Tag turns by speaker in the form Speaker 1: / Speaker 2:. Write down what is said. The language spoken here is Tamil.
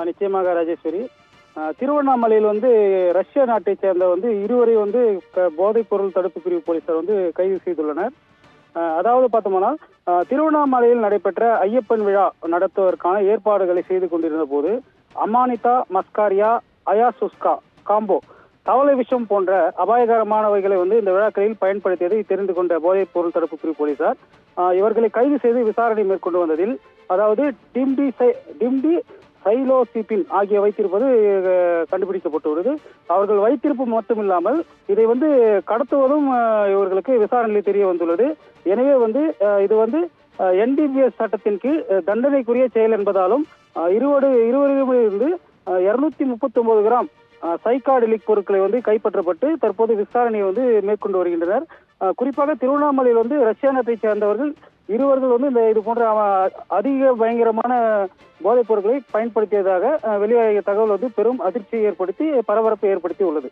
Speaker 1: நிச்சயமாக ராஜேஸ்வரி. திருவண்ணாமலையில் ரஷ்ய நாட்டைச் சேர்ந்த இருவரை போதைப் பொருள் தடுப்பு பிரிவு போலீசார் கைது செய்துள்ளனர். அதாவது பார்த்தோம்னா, திருவண்ணாமலையில் நடைபெற்ற ஐயப்பன் விழா நடத்துவதற்கான ஏற்பாடுகளை செய்து கொண்டிருந்த போது அமானிதா மஸ்காரியா, அயாசுஸ்கா காம்போ தவளை விஷம் போன்ற அபாயகரமானவைகளை இந்த விழாக்களில் பயன்படுத்தியதை தெரிந்து கொண்ட போதைப் பொருள் தடுப்பு பிரிவு போலீசார் இவர்களை கைது செய்து விசாரணை மேற்கொண்டு வந்ததில், அதாவது டிம்டி சைலோசிபின் ஆகிய வைத்திருப்பது கண்டுபிடிக்கப்பட்டுள்ளது. அவர்கள் வைத்திருப்பு மட்டுமில்லாமல் இதை கடத்துவதும் இவர்களுக்கு விசாரணையில் தெரிய வந்துள்ளது. எனவே இது NDPS சட்டத்தின் கீழ் தண்டனைக்குரிய செயல் என்பதாலும் இருவரிடமிருந்து 239 கிராம் சைக்காடெலிக் பொருட்களை கைப்பற்றப்பட்டு தற்போது விசாரணையை மேற்கொண்டு வருகின்றனர். குறிப்பாக திருவண்ணாமலையில் ரஷ்யா நாட்டைச் சேர்ந்தவர்கள் இருவர்கள் இது போன்ற அதிக பயங்கரமான போதைப் பொருட்களை பயன்படுத்தியதாக வெளியாகிய தகவல் பெரும் அதிர்ச்சியை ஏற்படுத்தி பரபரப்பை ஏற்படுத்தி உள்ளது.